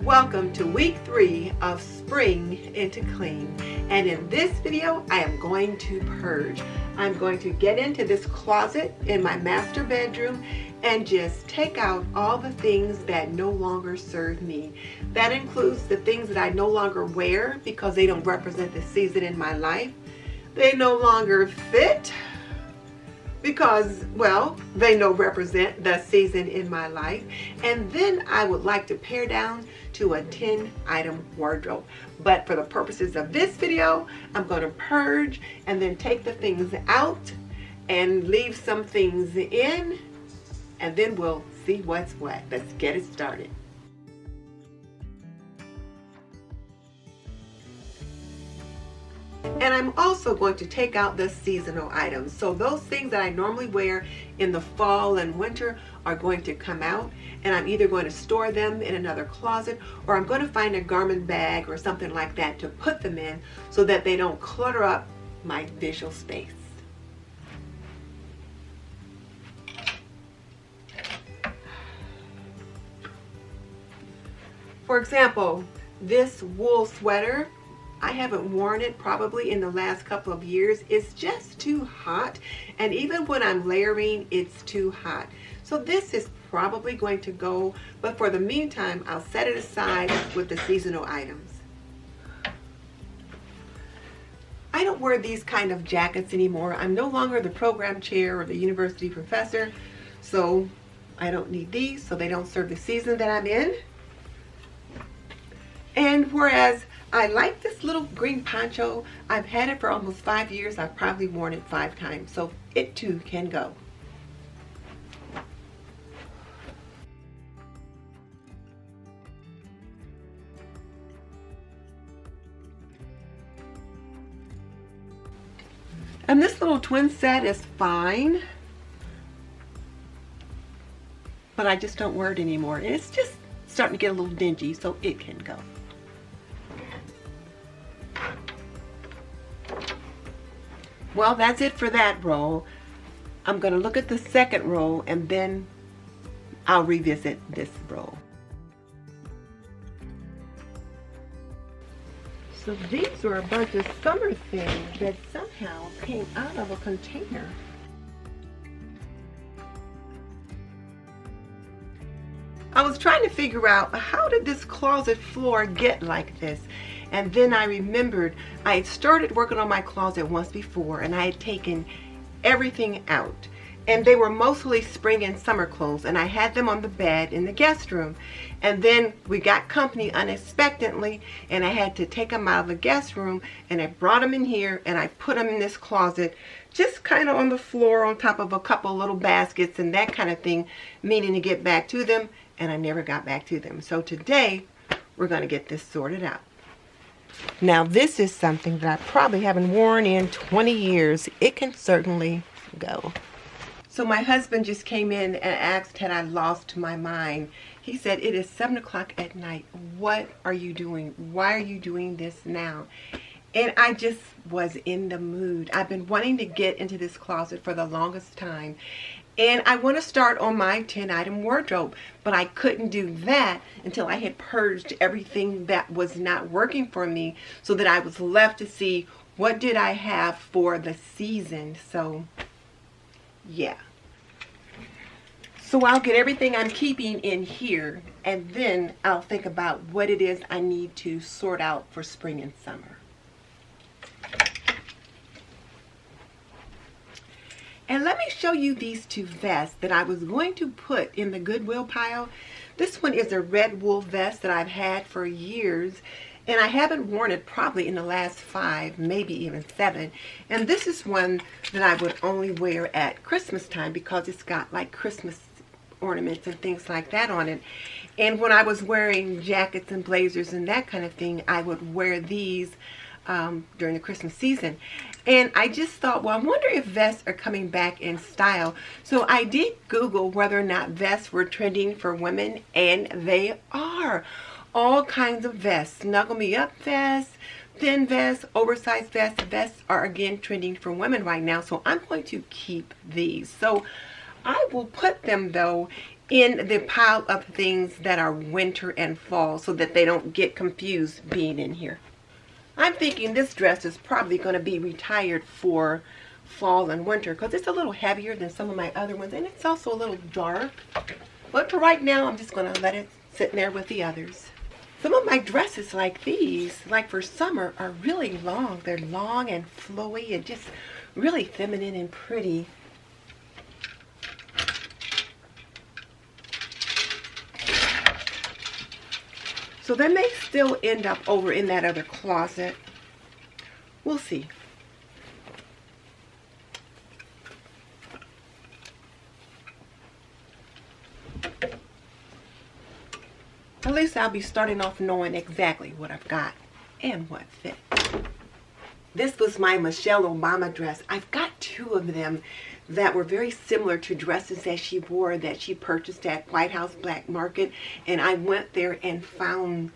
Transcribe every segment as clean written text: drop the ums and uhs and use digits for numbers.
Welcome to week 3 of Spring into Clean, and in this video I am going to purge. I'm going to get into this closet in my master bedroom and just take out all the things that no longer serve me. That includes the things that I no longer wear because they don't represent the season in my life. They no longer fit because, well, they no represent the season in my life. And then I would like to pare down to a 10-item wardrobe. But for the purposes of this video, I'm going to purge and then take the things out and leave some things in, and then we'll see what's what. Let's get it started. And I'm also going to take out the seasonal items. So those things that I normally wear in the fall and winter are going to come out, and I'm either going to store them in another closet or I'm going to find a garment bag or something like that to put them in so that they don't clutter up my visual space. For example, this wool sweater, I haven't worn it probably in the last couple of years. It's just too hot, and even when I'm layering, it's too hot. So this is probably going to go, but for the meantime, I'll set it aside with the seasonal items. I don't wear these kind of jackets anymore. I'm no longer the program chair or the university professor, so I don't need these, so they don't serve the season that I'm in. And whereas I like this little green poncho, I've had it for almost 5 years. I've probably worn it 5 times, so it too can go. And this little twin set is fine, but I just don't wear it anymore. And it's just starting to get a little dingy, so it can go. Well, that's it for that row. I'm going to look at the second row and then I'll revisit this row. So these were a bunch of summer things that somehow came out of a container. I was trying to figure out, how did this closet floor get like this? And then I remembered I had started working on my closet once before, and I had taken everything out. And they were mostly spring and summer clothes, and I had them on the bed in the guest room. And then we got company unexpectedly, and I had to take them out of the guest room, and I brought them in here, and I put them in this closet, just kind of on the floor on top of a couple little baskets and that kind of thing, meaning to get back to them, and I never got back to them. So today, we're going to get this sorted out. Now this is something that I probably haven't worn in 20 years. It can certainly go. So my husband just came in and asked had I lost my mind. He said, it is 7 o'clock at night. What are you doing? Why are you doing this now? And I just was in the mood. I've been wanting to get into this closet for the longest time. And I want to start on my 10-item wardrobe, but I couldn't do that until I had purged everything that was not working for me, so that I was left to see what did I have for the season. So, yeah. So I'll get everything I'm keeping in here, and then I'll think about what it is I need to sort out for spring and summer. And let me show you these 2 vests that I was going to put in the Goodwill pile. This one is a red wool vest that I've had for years, and I haven't worn it probably in the last 5, maybe even 7. And this is one that I would only wear at Christmas time because it's got like Christmas ornaments and things like that on it. And when I was wearing jackets and blazers and that kind of thing, I would wear these during the Christmas season. And I just thought, well, I wonder if vests are coming back in style. So I did Google whether or not vests were trending for women, and they are. All kinds of vests, snuggle me up vests, thin vests, oversized vests. Vests are again trending for women right now, so I'm going to keep these. So I will put them though in the pile of things that are winter and fall so that they don't get confused being in here. I'm thinking this dress is probably going to be retired for fall and winter because it's a little heavier than some of my other ones, and it's also a little dark. But for right now, I'm just going to let it sit there with the others. Some of my dresses like these, like for summer, are really long. They're long and flowy and just really feminine and pretty. So they may still end up over in that other closet. We'll see. At least I'll be starting off knowing exactly what I've got and what fits. This was my Michelle Obama dress. I've got two of them that were very similar to dresses that she wore that she purchased at White House Black Market. And I went there and found,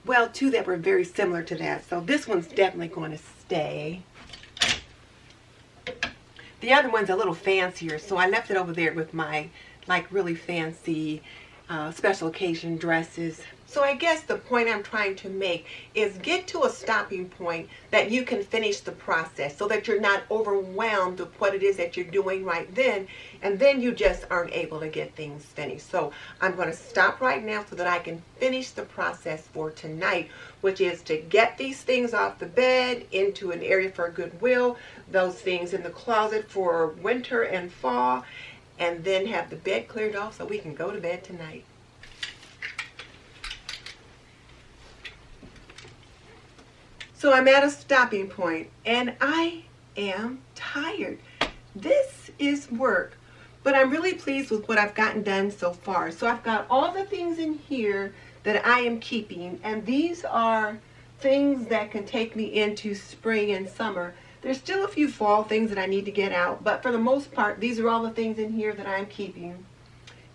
well, two that were very similar to that. So this one's definitely going to stay. The other one's a little fancier, so I left it over there with my like really fancy special occasion dresses. So I guess the point I'm trying to make is get to a stopping point that you can finish the process so that you're not overwhelmed with what it is that you're doing right then, and then you just aren't able to get things finished. So I'm going to stop right now so that I can finish the process for tonight, which is to get these things off the bed into an area for goodwill, those things in the closet for winter and fall, and then have the bed cleared off so we can go to bed tonight. So I'm at a stopping point and I am tired. This is work, but I'm really pleased with what I've gotten done so far. So I've got all the things in here that I am keeping, and these are things that can take me into spring and summer. There's still a few fall things that I need to get out, but for the most part, these are all the things in here that I'm keeping.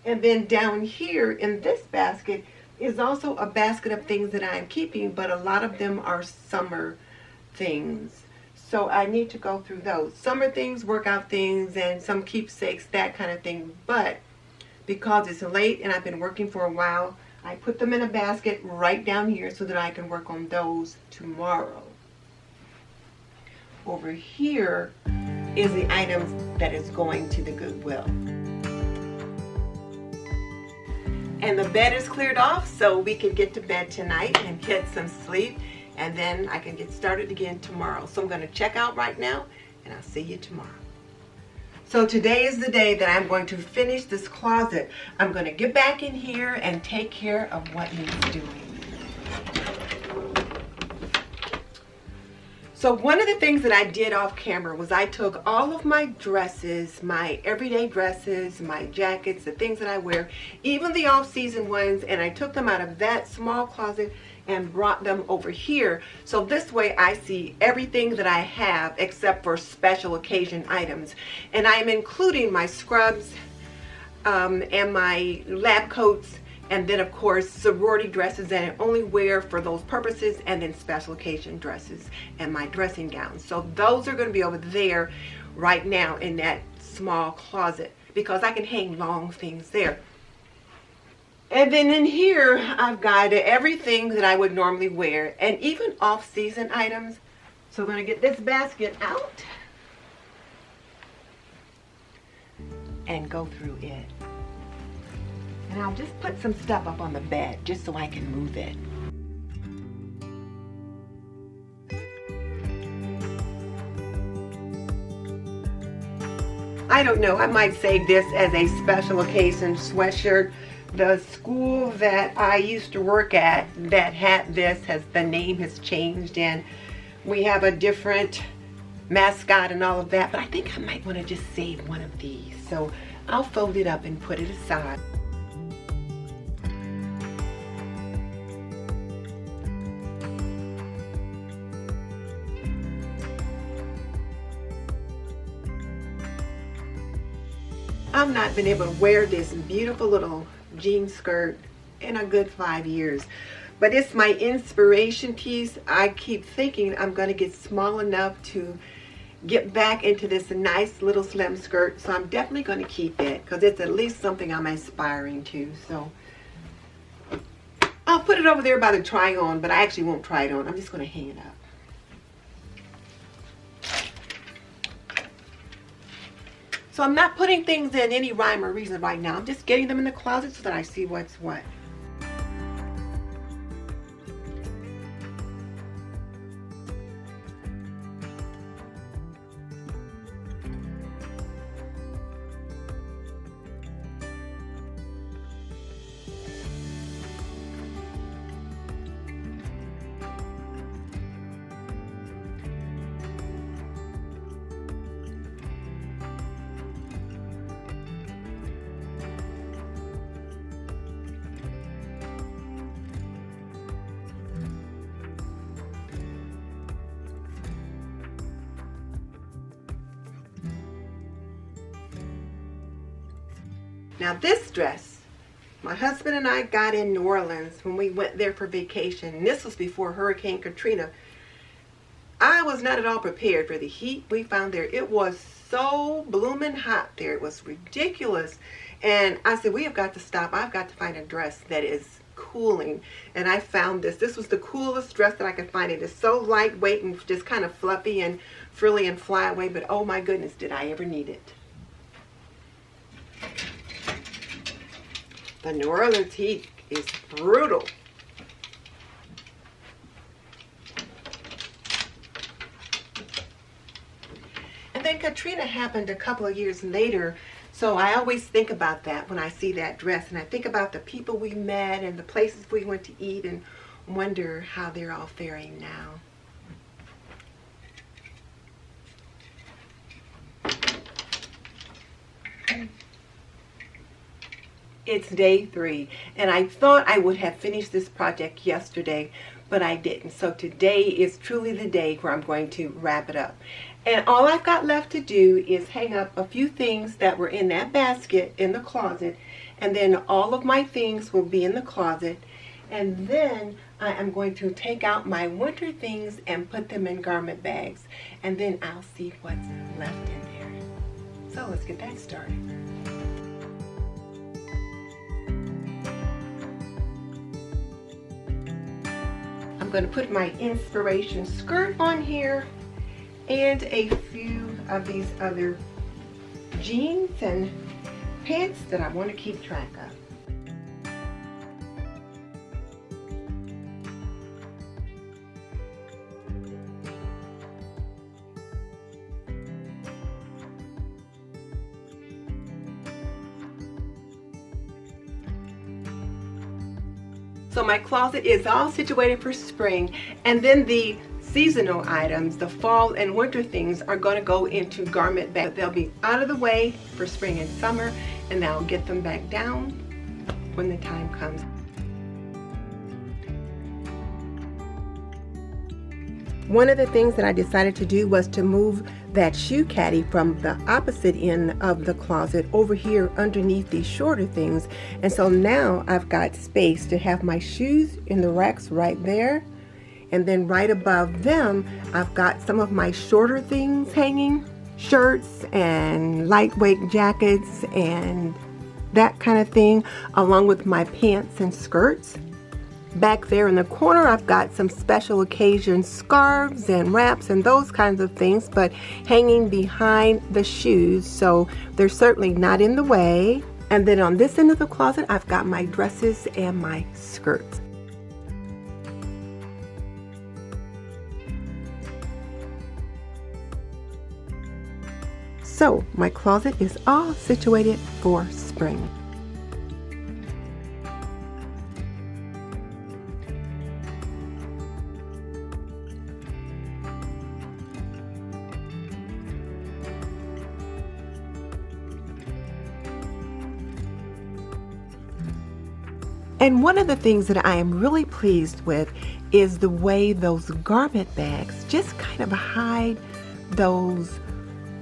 And then down here in this basket is also a basket of things that I'm keeping, but a lot of them are summer things. So I need to go through those. Summer things, workout things, and some keepsakes, that kind of thing. But because it's late and I've been working for a while, I put them in a basket right down here so that I can work on those tomorrow. Over here is the items that is going to the Goodwill. And the bed is cleared off so we can get to bed tonight and get some sleep, and then I can get started again tomorrow. So I'm going to check out right now and I'll see you tomorrow. So today is the day that I'm going to finish this closet. I'm going to get back in here and take care of what needs doing. So one of the things that I did off camera was I took all of my dresses, my everyday dresses, my jackets, the things that I wear, even the off-season ones, and I took them out of that small closet and brought them over here. So this way I see everything that I have except for special occasion items. And I am including my scrubs and my lab coats, and then of course sorority dresses that I only wear for those purposes, and then special occasion dresses and my dressing gowns. So those are going to be over there right now in that small closet because I can hang long things there. And then in here I've got everything that I would normally wear and even off-season items. So I'm going to get this basket out and go through it. And I'll just put some stuff up on the bed just so I can move it. I don't know, I might save this as a special occasion sweatshirt. The school that I used to work at that had this, the name has changed and we have a different mascot and all of that, but I think I might want to just save one of these. So I'll fold it up and put it aside. I've not been able to wear this beautiful little jean skirt in a good 5 years, but it's my inspiration piece. I keep thinking I'm going to get small enough to get back into this nice little slim skirt. So I'm definitely going to keep it because it's at least something I'm aspiring to. So I'll put it over there by the try on, but I actually won't try it on. I'm just going to hang it up. So I'm not putting things in any rhyme or reason right now. I'm just getting them in the closet so that I see what's what. Now this dress, my husband and I got in New Orleans when we went there for vacation. And this was before Hurricane Katrina. I was not at all prepared for the heat we found there. It was so blooming hot there. It was ridiculous. And I said, we have got to stop. I've got to find a dress that is cooling. And I found this. This was the coolest dress that I could find. It is so lightweight and just kind of fluffy and frilly and fly away. But oh my goodness, did I ever need it. The New Orleans heat is brutal. And then Katrina happened a couple of years later, so I always think about that when I see that dress, and I think about the people we met and the places we went to eat and wonder how they're all faring now. It's day 3, and I thought I would have finished this project yesterday, but I didn't. So today is truly the day where I'm going to wrap it up. And all I've got left to do is hang up a few things that were in that basket in the closet, and then all of my things will be in the closet. And then I am going to take out my winter things and put them in garment bags, and then I'll see what's left in there. So let's get that started. I'm going to put my inspiration skirt on here and a few of these other jeans and pants that I want to keep track of. So my closet is all situated for spring, and then the seasonal items, the fall and winter things, are going to go into garment bags. They'll be out of the way for spring and summer, and I'll get them back down when the time comes. One of the things that I decided to do was to move that shoe caddy from the opposite end of the closet over here underneath these shorter things. And so now I've got space to have my shoes in the racks right there. And then right above them, I've got some of my shorter things hanging, shirts and lightweight jackets and that kind of thing, along with my pants and skirts. Back there in the corner, I've got some special occasion scarves and wraps and those kinds of things, but hanging behind the shoes, so they're certainly not in the way. And then on this end of the closet, I've got my dresses and my skirts. So my closet is all situated for spring. And one of the things that I am really pleased with is the way those garment bags just kind of hide those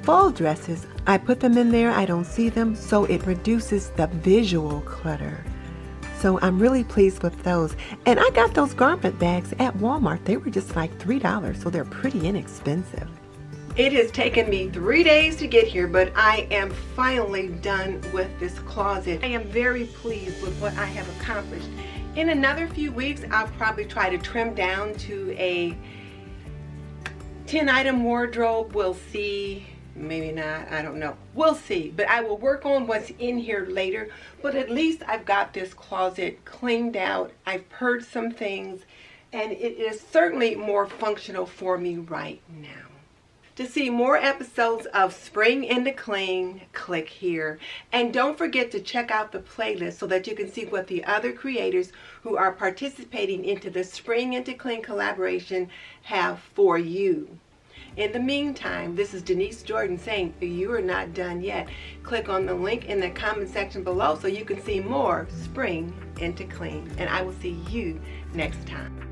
fall dresses. I put them in there, I don't see them, so it reduces the visual clutter. So I'm really pleased with those. And I got those garment bags at Walmart. They were just like $3, so they're pretty inexpensive. It has taken me 3 days to get here, but I am finally done with this closet. I am very pleased with what I have accomplished. In another few weeks, I'll probably try to trim down to a 10-item wardrobe. We'll see. Maybe not, I don't know. We'll see. But I will work on what's in here later. But at least I've got this closet cleaned out. I've purged some things, and it is certainly more functional for me right now. To see more episodes of Spring Into Clean, click here. And don't forget to check out the playlist so that you can see what the other creators who are participating into the Spring Into Clean collaboration have for you. In the meantime, this is Denise Jordan saying you are not done yet. Click on the link in the comment section below so you can see more Spring Into Clean. And I will see you next time.